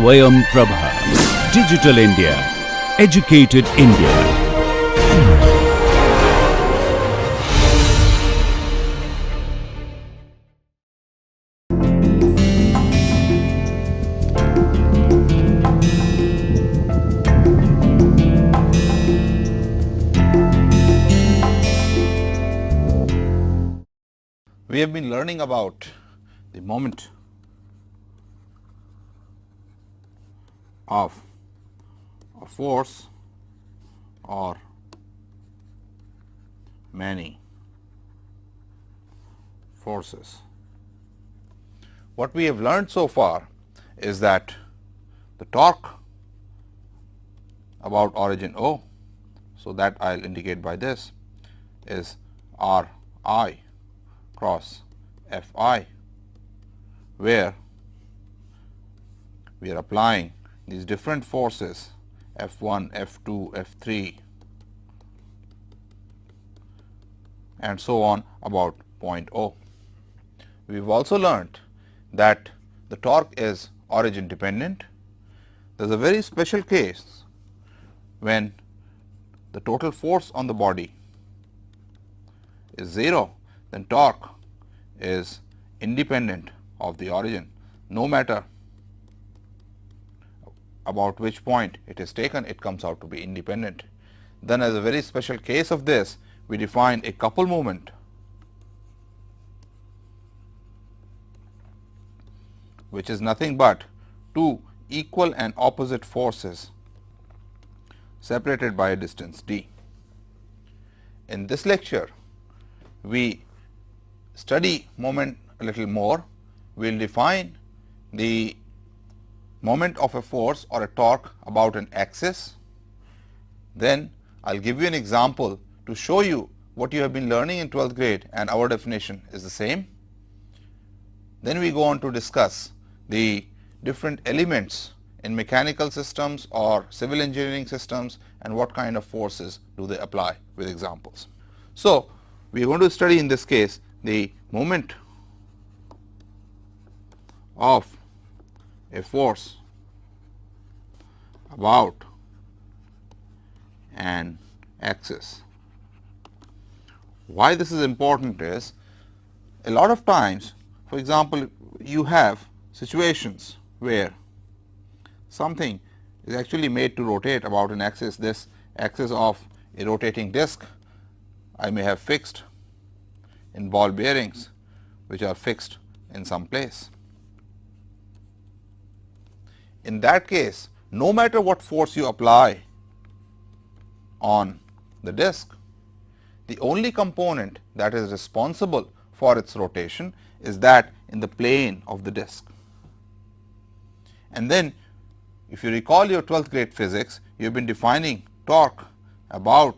Swayam Prabha. Digital India. Educated India. We have been learning about the moment of a force or many forces. What we have learned so far is that the torque about origin O, so that I will indicate by this, is R I cross F I, where we are applying these different forces F 1, F 2, F 3 and so on about point O. We have also learnt that the torque is origin dependent. There is a very special case when the total force on the body is 0, then torque is independent of the origin, no matter about which point it is taken, it comes out to be independent. Then as a very special case of this, we define a couple moment which is nothing but two equal and opposite forces separated by a distance d. In this lecture, we study moment a little more. We will define the moment of a force or a torque about an axis. Then I will give you an example to show you what you have been learning in 12th grade and our definition is the same. Then we go on to discuss the different elements in mechanical systems or civil engineering systems and what kind of forces do they apply with examples. So, we are going to study in this case the moment of a force about an axis. Why this is important is, a lot of times, for example, you have situations where something is actually made to rotate about an axis, this axis of a rotating disc I may have fixed in ball bearings which are fixed in some place. In that case, no matter what force you apply on the disc, the only component that is responsible for its rotation is that in the plane of the disc. And then if you recall your 12th grade physics, you have been defining torque about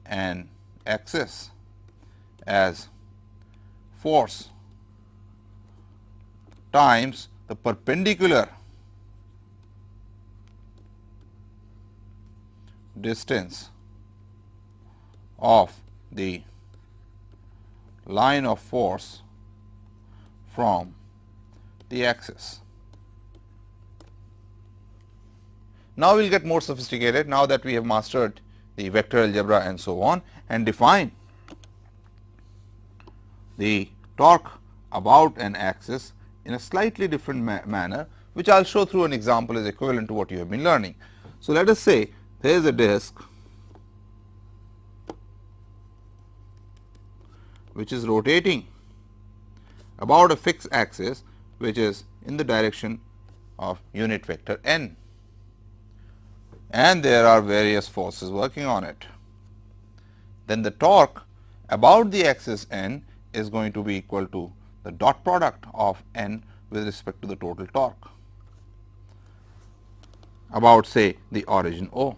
an axis as force times the perpendicular distance of the line of force from the axis. Now, we will get more sophisticated now that we have mastered the vector algebra and so on, and define the torque about an axis in a slightly different manner, which I will show through an example is equivalent to what you have been learning. So, let us say there is a disc which is rotating about a fixed axis which is in the direction of unit vector n, and there are various forces working on it. Then the torque about the axis n is going to be equal to the dot product of n with respect to the total torque about, say, the origin O.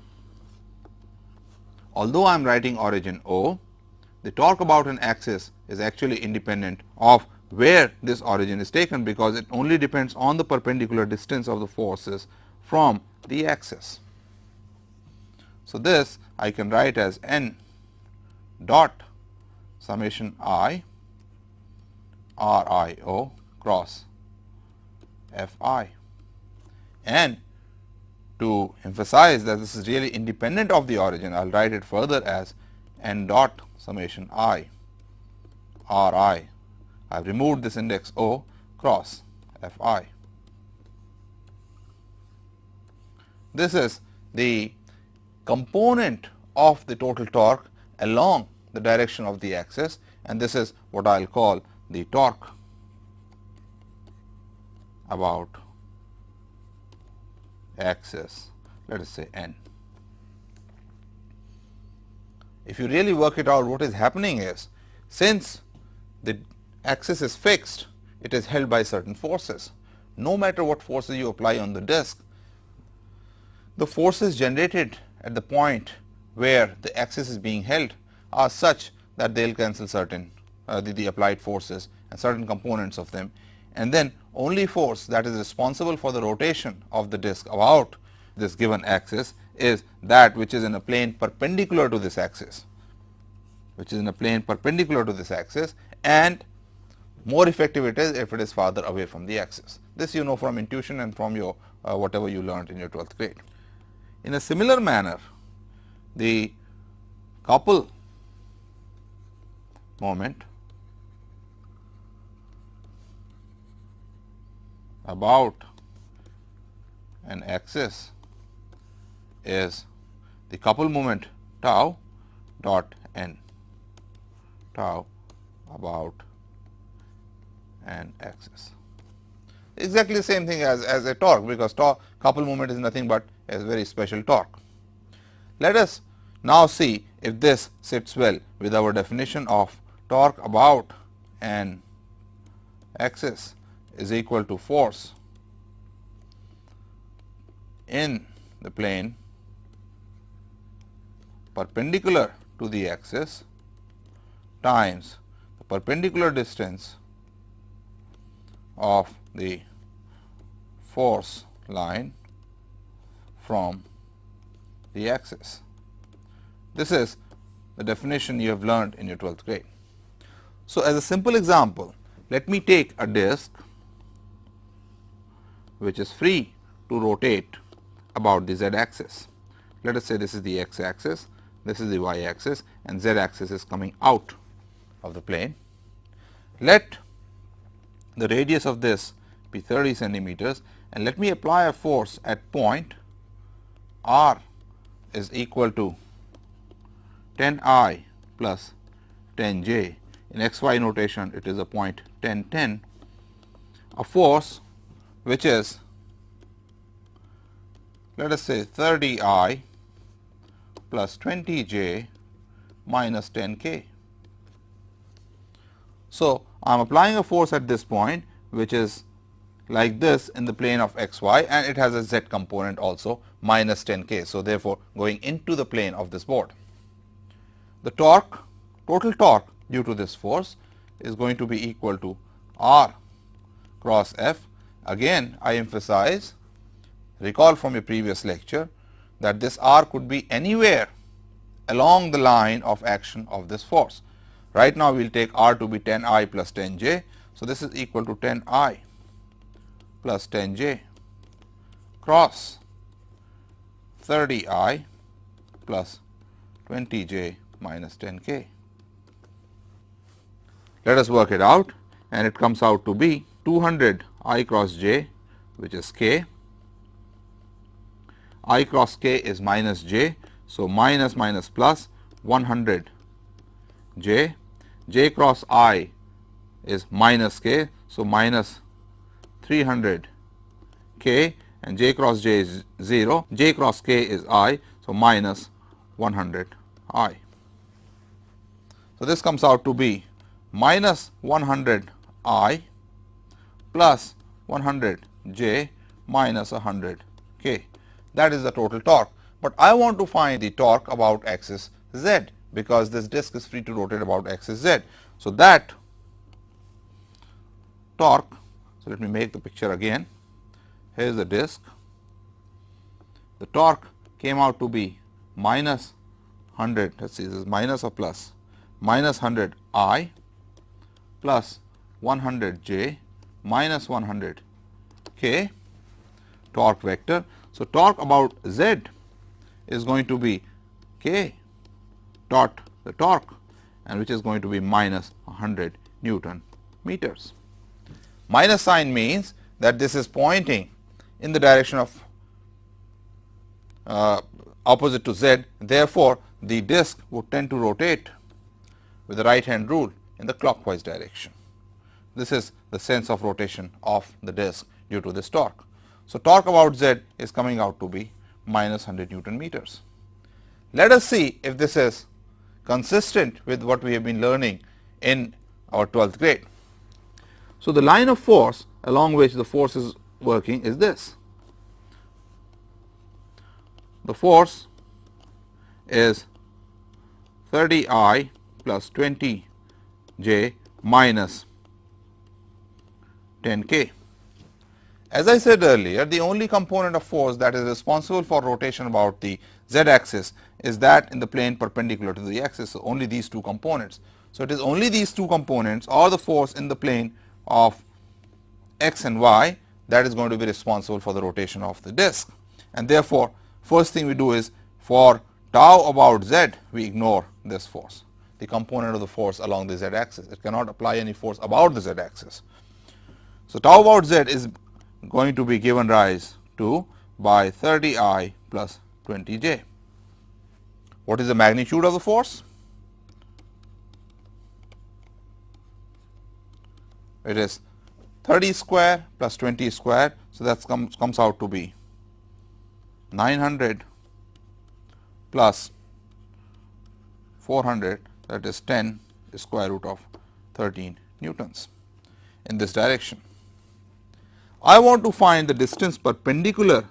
Although I am writing origin O, the torque about an axis is actually independent of where this origin is taken, because it only depends on the perpendicular distance of the forces from the axis. So, this I can write as n dot summation I r I O cross f I. And to emphasize that this is really independent of the origin, I will write it further as n dot summation I r I. I have removed this index O cross f I. This is the component of the total torque along the direction of the axis, and this is what I will call the torque about axis, let us say n. If you really work it out, what is happening is, since the axis is fixed, it is held by certain forces. No matter what forces you apply on the disc, the forces generated at the point where the axis is being held are such that they will cancel certain the applied forces and certain components of them, and then only force that is responsible for the rotation of the disc about this given axis is that which is in a plane perpendicular to this axis, and more effective it is if it is farther away from the axis. This you know from intuition and from your whatever you learned in your 12th grade. In a similar manner, the couple moment about an axis is the couple moment tau dot n, tau about an axis. Exactly the same thing as a torque, because couple moment is nothing but a very special torque. Let us now see if this sits well with our definition of torque about an axis is equal to force in the plane perpendicular to the axis times the perpendicular distance of the force line from the axis. This is the definition you have learned in your 12th grade. So, as a simple example, let me take a disc which is free to rotate about the z axis. Let us say this is the x axis, this is the y axis, and z axis is coming out of the plane. Let the radius of this be 30 centimeters, and let me apply a force at point r is equal to 10 I plus 10 j. In x y notation, it is a point 10 10, a force which is, let us say, 30 I plus 20 j minus 10 k. So, I am applying a force at this point which is like this in the plane of x y, and it has a z component also minus 10 k. So, therefore, going into the plane of this board. The torque, total torque due to this force is going to be equal to r cross f. Again, I emphasize, recall from your previous lecture, that this r could be anywhere along the line of action of this force. Right now, we will take r to be 10 I plus 10 j. So, this is equal to 10 I plus 10 j cross 30 I plus 20 j minus 10 k. Let us work it out, and it comes out to be 200 I cross j, which is k. I cross k is minus j. So, minus minus plus 100 j. J cross I is minus k. So, minus 300 k, and j cross j is 0. J cross k is I. So, minus 100 I. So, this comes out to be minus 100 I plus 100 j minus 100 k. That is the total torque, but I want to find the torque about axis z, because this disc is free to rotate about axis z. So, that torque, so let me make the picture again. Here is the disc. The torque came out to be minus 100, let us see, this is minus or plus, minus 100 I plus 100 j minus 100 k torque vector. So, torque about z is going to be k dot the torque, and which is going to be minus 100 Newton meters. Minus sign means that this is pointing in the direction of opposite to z. Therefore, the disc would tend to rotate with the right hand rule in the clockwise direction. This is the sense of rotation of the disc due to this torque. So, torque about z is coming out to be minus 100 Newton meters. Let us see if this is consistent with what we have been learning in our 12th grade. So, the line of force along which the force is working is this. The force is 30 I plus 20 J minus 10 K. As I said earlier, the only component of force that is responsible for rotation about the z axis is that in the plane perpendicular to the axis. So, only these two components. So, it is only these two components or the force in the plane of x and y that is going to be responsible for the rotation of the disc. And therefore, first thing we do is for tau about z we ignore this force, the component of the force along the z axis. It cannot apply any force about the z axis. So, tau about z is going to be given rise to by 30 I plus 20 J. What is the magnitude of the force? It is 30 square plus 20 square. So, that comes out to be 900 plus 400, that is 10 square root of 13 newtons in this direction. I want to find the distance perpendicular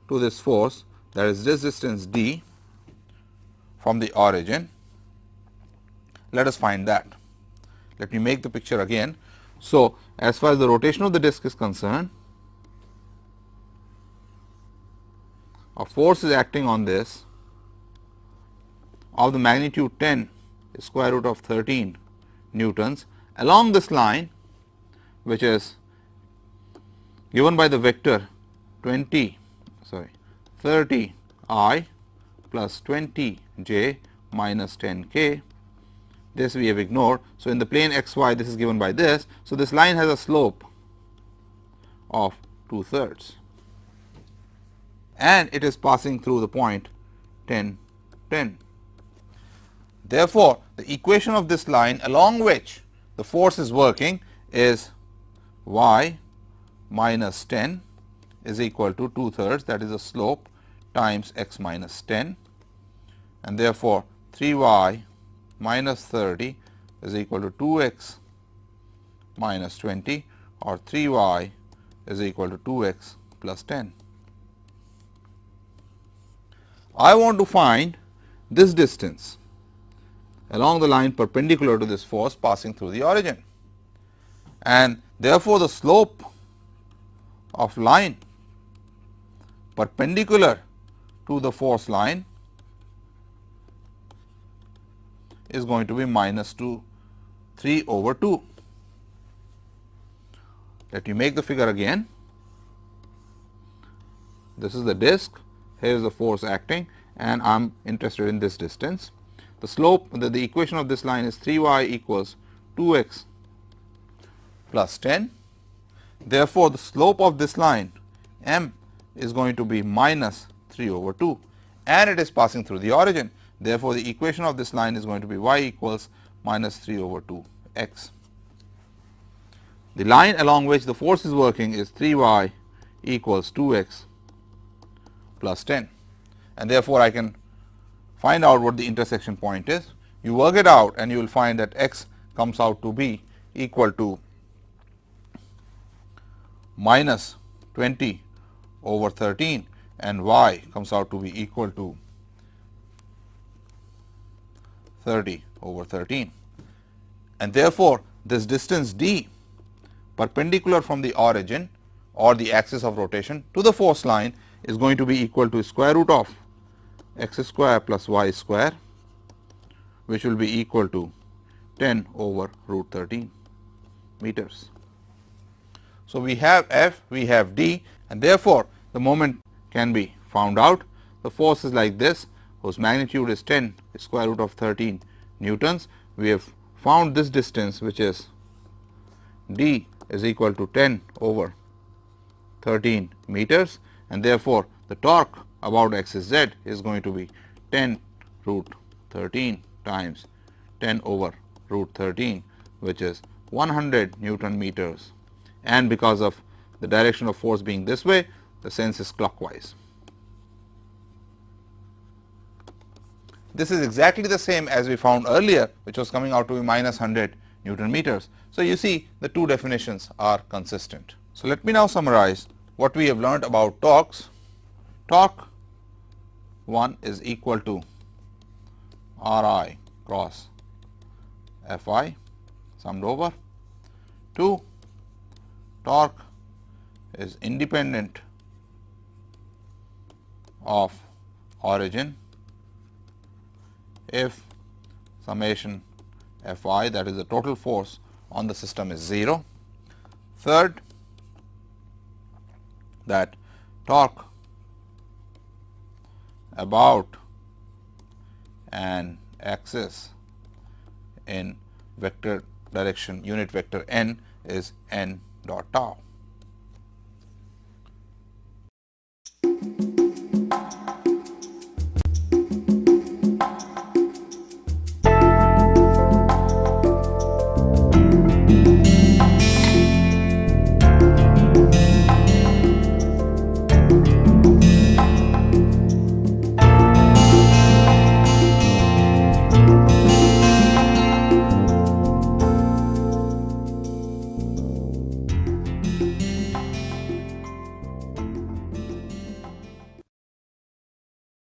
to this force, that is this distance d from the origin. Let us find that. Let me make the picture again. So, as far as the rotation of the disc is concerned, a force is acting on this of the magnitude 10 square root of 13 newtons along this line, which is given by the vector 30 I plus 20 j minus 10 k. This we have ignored. So, in the plane x y this is given by this. So, this line has a slope of 2/3 and it is passing through the point 10 10. Therefore, the equation of this line along which the force is working is y minus 10 is equal to 2/3, that is the slope, times x minus 10, and therefore 3y minus 30 is equal to 2x minus 20, or 3y is equal to 2x plus 10. I want to find this distance along the line perpendicular to this force passing through the origin, and therefore, the slope of line perpendicular to the force line is going to be minus 3 over 2. Let me make the figure again. This is the disc, here is the force acting, and I am interested in this distance. The slope, the equation of this line is 3y equals 2x plus 10. Therefore, the slope of this line m is going to be minus 3 over 2, and it is passing through the origin. Therefore, the equation of this line is going to be y equals minus 3 over 2 x. The line along which the force is working is 3y equals 2x plus 10, and therefore, I can find out what the intersection point is. You work it out and you will find that x comes out to be equal to minus 20 over 13 and y comes out to be equal to 30 over 13, and therefore, this distance d perpendicular from the origin or the axis of rotation to the force line is going to be equal to square root of x square plus y square, which will be equal to 10 over root 13 meters. So, we have F, we have D, and therefore, the moment can be found out. The force is like this, whose magnitude is 10 square root of 13 newtons. We have found this distance, which is D is equal to 10 over 13 meters, and therefore, the torque about axis Z is going to be 10 root 13 times 10 over root 13, which is 100 Newton meters, and because of the direction of force being this way, the sense is clockwise. This is exactly the same as we found earlier, which was coming out to be minus 100 Newton meters. So, you see the two definitions are consistent. So, let me now summarize what we have learned about torques. Torque 1 is equal to Ri cross Fi summed over. 2, torque is independent of origin if summation Fi, that is the total force on the system, is 0. Third, that torque about an axis in vector direction unit vector n is n dot tau.